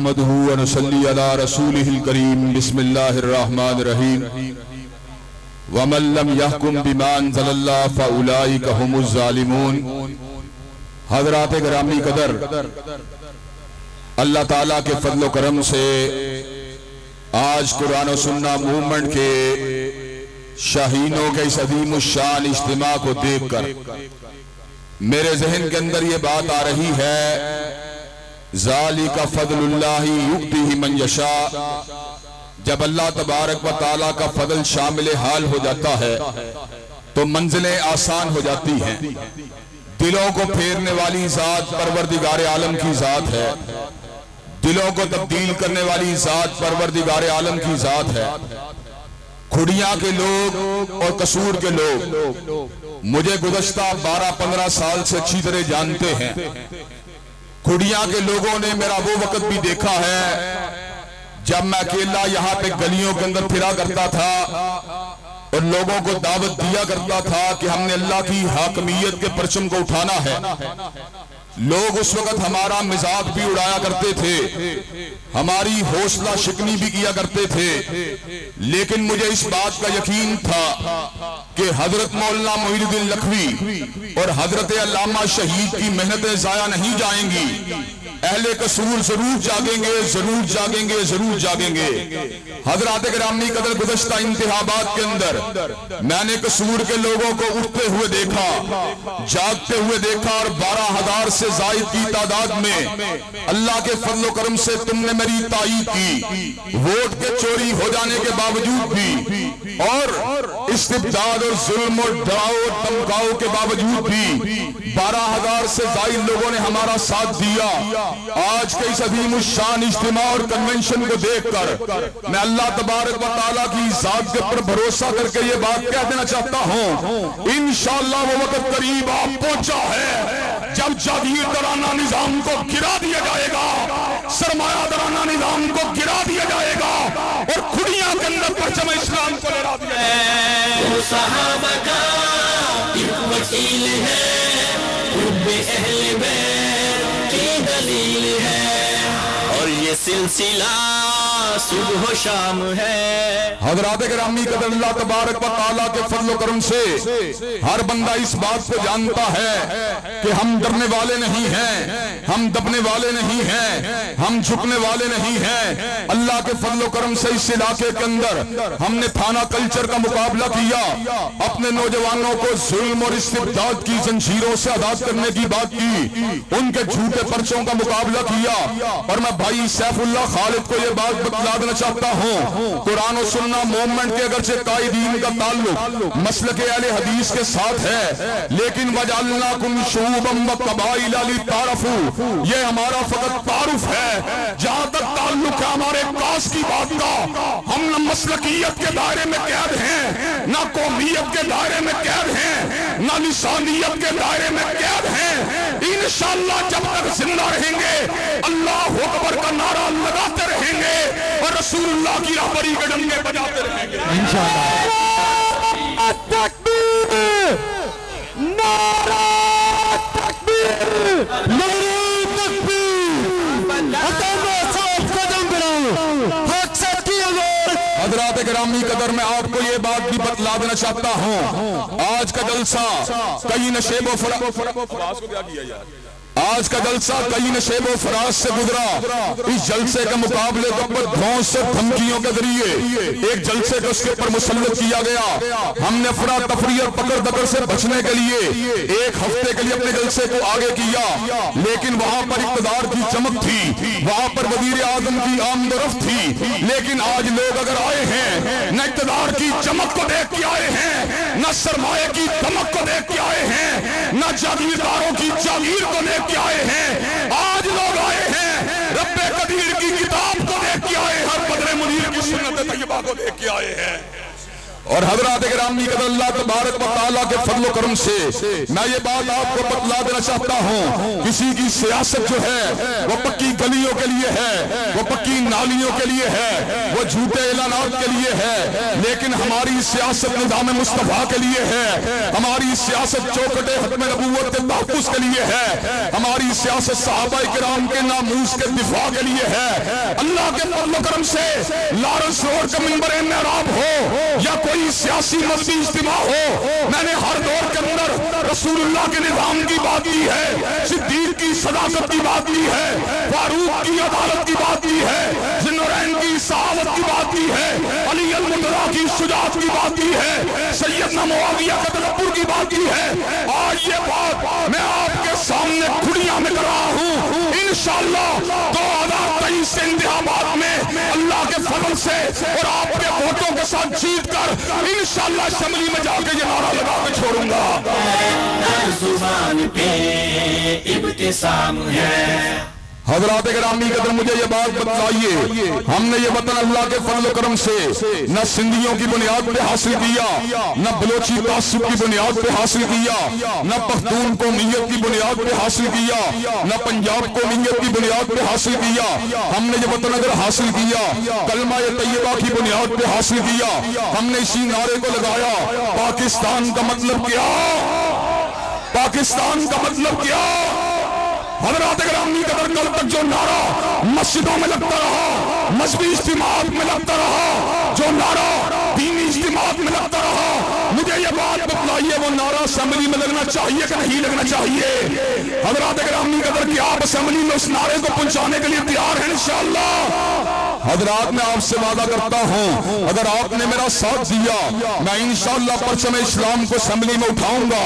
नहमदुहु व नुसल्ली अला रसूलिहिल करीम बिस्मिल्लाहिर रहमानिर रहीम व मन लम यहकुम बिमा अंज़लल्लाह फउलाइका हुमुज़ ज़ालिमून। हज़रात गिरामी कदर, अल्लाह ताला के फज़ल व करम से आज कुरान और सुन्ना मूवमेंट के शाहीनों के इस अज़ीम शान इज्तिमा को देखकर मेरे ज़हन के अंदर ये बात आ रही है, ज़ालिका फ़ज़लुल्लाहि युक्तिही मन यशा। जब अल्लाह तबारक व तआला का फजल शामिल हाल हो जाता है तो मंजिलें आसान हो जाती हैं। दिलों को फेरने वाली जात परवरदिगार आलम की जात है, दिलों को तब्दील करने वाली जात परवरदिगार आलम की जात है। खुड़िया के लोग और कसूर के लोग मुझे गुज़श्ता 12-15 साल से अच्छी तरह जानते हैं। खुड़िया के लोगों ने मेरा वो वक्त भी देखा है जब मैं अकेला यहाँ पे गलियों के अंदर फिरा करता था और लोगों को दावत दिया करता था कि हमने अल्लाह की हाकमियत के परचम को उठाना है। लोग उस वक्त हमारा मजाक भी उड़ाया करते थे, हमारी हौसला शिकनी भी किया करते थे, लेकिन मुझे इस बात का यकीन था कि हजरत मौलाना मोइनुद्दीन लखवी और हजरत अल्लामा शहीद की मेहनतें जाया नहीं जाएंगी। अहले कसूर जरूर जागेंगे, जरूर जागेंगे, जरूर जागेंगे। हजरात गिरामी कदर गुज़श्ता इंतखाबात के अंदर मैंने कसूर के लोगों को उठते हुए देखा, जागते हुए देखा और 12,000 से ज़ायद की तादाद में अल्लाह के फज़ल व करम से तुमने मेरी ताईद की। वोट के चोरी हो जाने के बावजूद भी और इस्तिबदाद और जुल्म और डराव और धमकाओ के बावजूद भी 12,000 से ज़ायद लोगों ने हमारा साथ दिया। आज के इस अज़ीम शान इज्तिमा और कन्वेंशन को देखकर मैं अल्लाह तबारक व तआला की ज़ात के ऊपर भरोसा करके ये बात कह देना चाहता हूँ, इंशाअल्लाह वो वक्त करीब आ पहुंचा है जब जागीरदाराना निजाम को गिरा दिया जाएगा, सरमायादाराना निजाम को गिरा दिया जाएगा और खुड़िया के अंदर परचम इस्लाम को लहरा दिया जाएगा। वो सहाबा का एक वकील है, हुब्बे अहले बैत की दलील है और ये सिलसिला सुबह शाम है। हज़रात गिरामी कदर, अल्लाह तबारक व तआला के फज़ल व करम से हर बंदा इस बात को जानता है कि हम डरने वाले नहीं हैं, हम दबने वाले नहीं हैं, हम झुकने वाले नहीं हैं। अल्लाह के फज़ल व करम से इस इलाके के अंदर हमने थाना कल्चर का मुकाबला किया, अपने नौजवानों को जुल्म और इस्तिबदाद की जंजीरों से आजाद करने की बात की, उनके झूठे पर्चों का मुकाबला किया। और मैं भाई सैफुल्लाह खालिद को यह बात बतला देना चाहता हूँ, कुरान और सुन्ना मूवमेंट के अगरचे कायदीन का ताल्लुक मसलक अहले हदीस के साथ है, लेकिन वजअलनाकुम शुऊबन व क़बाइला लितारफू, ये हमारा फकत तारुफ है। जहां तक ताल्लुक है हमारे कास की बात का, हम न मसलकियत के दायरे में कैद हैं, न कौमियत के दायरे में कैद हैं, न लिसानियत के दायरे में कैद हैं। इंशाअल्लाह जब तक जिंदा रहेंगे अल्लाह अकबर का नारा लगाते रहेंगे और रसूलुल्लाह की रहबरी के डंके बजाते रहेंगे इंशाअल्लाह। तकबीर, नारा तकबीर, नारा हज़रात गिरामी कदर, मैं आपको ये बात भी बतला देना चाहता हूँ, आज का जलसा कई नशेबो फराज को क्या किया यार, आज का जलसा कई नशेबो फराज से गुजरा। इस जलसे के मुकाबले के ऊपर धौंस से धमकियों के जरिए एक जलसे को उसके ऊपर मुसल्लत किया गया। हमने अफरा तफरी और पकड़ दकड़ से बचने के लिए एक हफ्ते के लिए अपने जलसे को आगे किया, लेकिन वहां पर इक़्तिदार की चमक थी, वहां पर वज़ीर आज़म की आमदरफ्त थी। लेकिन आज लोग अगर आए हैं, न इक़्तिदार की चमक को देख के आए हैं, न सरमाए की धमक को देख के आए हैं, न जागीरदारों की जागीर को देख के आए हैं। आज लोग आए हैं रब्बे कदीर की किताब को देख के आए हैं, हर बदरे मुनीर की सुन्नत तैयबा को देख के आए हैं। और हज़रात गिरामी कदर अल्लाह तबारक व तआला के फज़ल व करम से मैं ये बात आपको बतला देना चाहता हूँ, किसी की सियासत जो है वो पक्की गलियों के लिए है, वो पक्की नालियों के लिए है, वो झूठे ऐलानात के लिए है, लेकिन हमारी सियासत निज़ाम मुस्तफ़ा के लिए है, हमारी सियासत चौखटे हत्म नबूवत के तहफ़्फ़ुज़ के लिए है, हमारी सियासत सहाबाए किराम के नामूस के दिफा के लिए है। अल्लाह के फज़ल व करम से लारस रोड का मिंबर मेहराब हो या कोई सियासी मजहबी इज्तिमा हो, मैंने हर दौर के अंदर रसूलुल्लाह के निज़ाम की बात की है, सिद्दीक की सदाकत की बात की है, फारूक की अदालत की बात की है, ज़ुन्नूरैन की सहावत की बात की है, अली अल-मुर्तज़ा की शुजाअत की बात की है, सैयदना मुआविया के तदब्बुर की बात की है। आज ये बात मैं आपके सामने खुलिया में कर रहा हूँ। इंशाअल्लाह 2023 के इंतखाबात में अल्लाह के फजल से और आपके वोटों के साथ जीत कर इंशाअल्लाह असेंबली में जाके ये नारा लगा के छोड़ूंगा। जुबान पे इब्तिसाम है। हज़रात गिरामी कदर मुझे ये बात बतलाइए, हमने ये वतन अल्लाह के फज़ल व करम से न सिंधियों की बुनियाद पे हासिल किया, न बलोची तासुब की बुनियाद पे हासिल किया, न पख्तून कौमियत की बुनियाद पे हासिल किया, न पंजाब कौमियत की बुनियाद पे हासिल किया। हमने ये वतन अगर हासिल किया कलमा तैयबा की बुनियाद पे हासिल किया, हमने इसी नारे को लगाया, पाकिस्तान का मतलब क्या, पाकिस्तान का मतलब क्या। हज़रात गिरामी कदर कल तक जो नारा मस्जिदों में लगता रहा, मजहबी इज्तिमात में लगता रहा, जो नारा दीनी इज्तिमात में लगता रहा, मुझे ये बात बतलाइए वो नारा असेंबली में लगना चाहिए कि नहीं लगना चाहिए। हज़रात गिरामी कदर की आप असेंबली में उस नारे को पहुंचाने के लिए तैयार हैं इंशाअल्लाह। हज़रात मैं आपसे वादा करता हूं, अगर आपने मेरा साथ दिया मैं इंशाअल्लाह परचम इस्लाम को असेंबली में उठाऊंगा।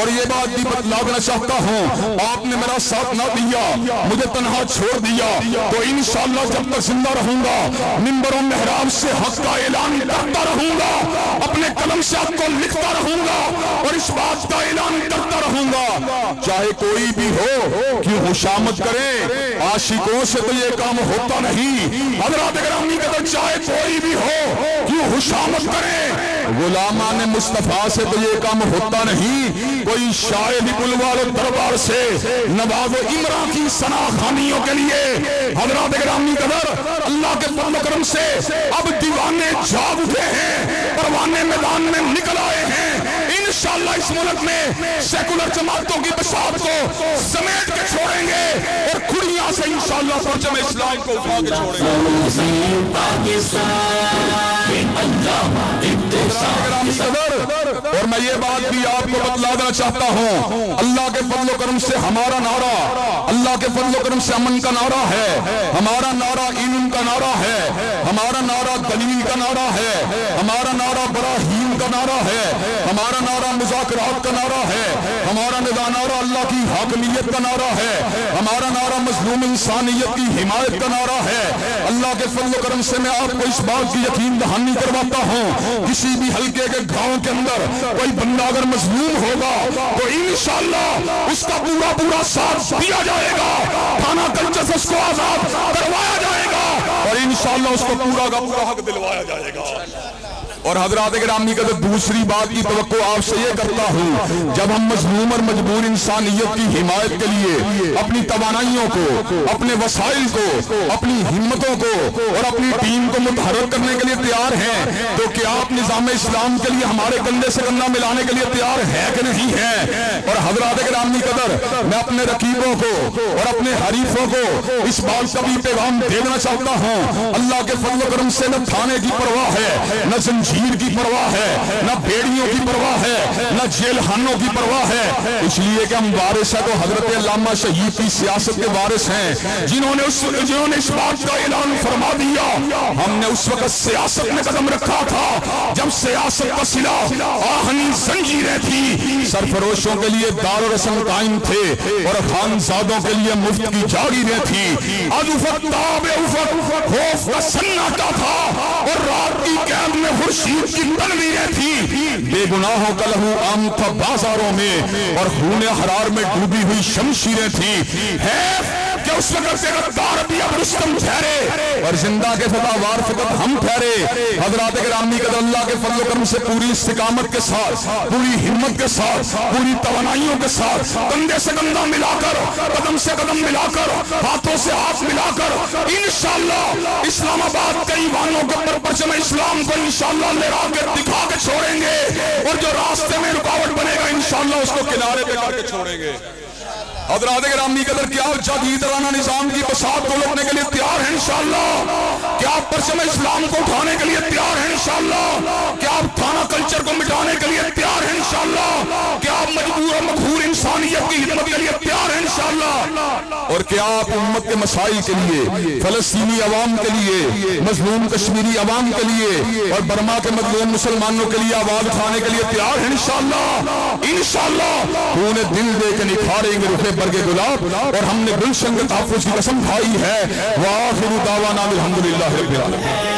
और ये बात भी बतला देना चाहता हूं, आपने मेरा साथ ना दिया, मुझे तन्हा छोड़ दिया, तो इंशाअल्लाह जब तक जिंदा रहूंगा मिंबरों मेहराब से हक का ऐलान करता रहूंगा, अपने कलम से हक को लिखता रहूंगा और इस बात का ऐलान करता रहूंगा, चाहे कोई भी हो कि खुशामद करे, आशिकों से तो ये काम होता नहीं। हज़रात गिरामी कदर चाहे कोई भी हो कि खुशामद करे, गुलामान मुस्तफा से तो ये काम होता नहीं। कोई शायद बुलवालो दरबार से नवाब इमरा की सनाखानियों के लिए हज़रात गिरामी कदर अल्लाह के फज़ल व करम से अब दीवाने जाग उठे हैं, परवाने मैदान में निकल आए हैं। इंशाअल्लाह इस मुल्क में सेकुलर जमातों की बसात को समेट के छोड़ेंगे और खुड़ियां से इंशाअल्लाह परचम इस्लाम को उठा के छोड़ेंगे। और मैं ये बात भी आपको बतला देना चाहता हूँ, अल्लाह के फज़ल व करम से हमारा नारा, अल्लाह के फज़ल व करम से अमन का नारा है, हमारा नारा ईमान का नारा है, हमारा नारा दलील का नारा है, हमारा नारा बराहीन का नारा है, हमारा नारा मुज़ाकरात का नारा है, हमारा नारा अल्लाह की हाकमियत का नारा है, हमारा नारा मज़लूम इंसानियत की हिमायत का नारा है। अल्लाह के फज़ल व करम से मैं आपको इस बात की यकीन दहानी करवाता हूँ, किसी भी हल्के के गांव के अंदर कोई बंदा अगर मजलूम होगा तो इंशाअल्लाह उसका पूरा पूरा साथ दिया जाएगा, थाना कल्चर से उसको आजाद करवाया जाएगा और इंशाअल्लाह उसको पूरा का पूरा हक दिलवाया जाएगा। और हज़रात गिरामी का तो दूसरी बात की तवक्को आपसे ये करता हूँ, जब हम मजलूम और मजबूर इंसानियत की हिमायत के लिए अपनी तवानाइयों को, अपने वसाइल को, अपनी हिम्मतों को और अपनी टीम को मुतहर्रिक करने के लिए तैयार हैं, तो क्या आप निज़ाम इस्लाम के लिए हमारे कंधे से कंधा मिलाने के लिए तैयार है कि नहीं है। और हज़रात गिरामी कदर मैं अपने रकीबों को और अपने हरीफों को इस बात का भी पैगाम दे देना चाहता हूँ, अल्लाह के फज़ल व करम से न थाने की परवाह है, न जंजीर की परवाह है, न बेड़ियों की परवाह है, न जेलखानों की परवाह है, इसलिए कि हम वारिस है तो हजरत अल्लामा शहीद की सियासत के वारिस हैं, जिन्होंने इस बात का ऐलान फरमा दिया। हमने उस वक्त सियासत में कदम रखा था जब सियासत का सिला आहनी जंजीरें थी, सरफरोशों के लिए दारुल रस्म कायम थे और खानजादों के लिए मुफ्त की जागीरें थी। आज उफक ताबे उफक खौफ का सन्नाटा था और रात की कैद में खुर्शीद की तनवीरें थी। बेगुनाहों का लहू आम था बाजारों में और खून हरार में डूबी हुई शमशीरें थी। है कि उस वक्त से गद्दार भी अब रुस्तम ठहरे और जिंदा के सदावार फकत हम ठहरे। हजरात गिरामी कदर अल्लाह के फजल करम से पूरी इस्तिकामत के साथ, पूरी हिम्मत के साथ, पूरी तवानाइयों के साथ, कंधे से कंधा मिलाकर, कदम से कदम मिलाकर, हाथों से हाथ मिलाकर इंशाअल्लाह इस्लामाबाद के ईवानों के ऊपर परचम इस्लाम को इंशाअल्लाह लहरा के दिखा के छोड़ेंगे और जो रास्ते में रुकावट बनेगा इंशाअल्लाह उसको किनारे पे करके छोड़ेंगे। हज़रात गिरामी कदर क्या जादीद राना निजाम की बसात को रोकने के लिए तैयार है इंशाअल्लाह? क्या आप परचम इस्लाम को उठाने के लिए तैयार है इंशाअल्लाह? क्या आप थाना कल्चर को मिटाने के लिए तैयार है इंशाअल्लाह? क्या आप मजबूर और मखबूर इंसानियत की खिदमत के लिए तैयार है इंशाअल्लाह? और क्या आप उम्मत के मसाइल के लिए, फलस्तीनी अवाम के लिए, मजलूम कश्मीरी अवाम के लिए और बर्मा के मजलूम मुसलमानों के लिए आवाज उठाने के लिए तैयार है इंशाअल्लाह? इंशाअल्लाह उन्हें दिल दे के निखारेंगे रुखे बरगे गुलाब और हमने गुलशन के तहफ़्फ़ुज़ की कसम खाई है। वाखिरु दावाना अल्हम्दुलिल्लाहि रब्बिल आलमीन।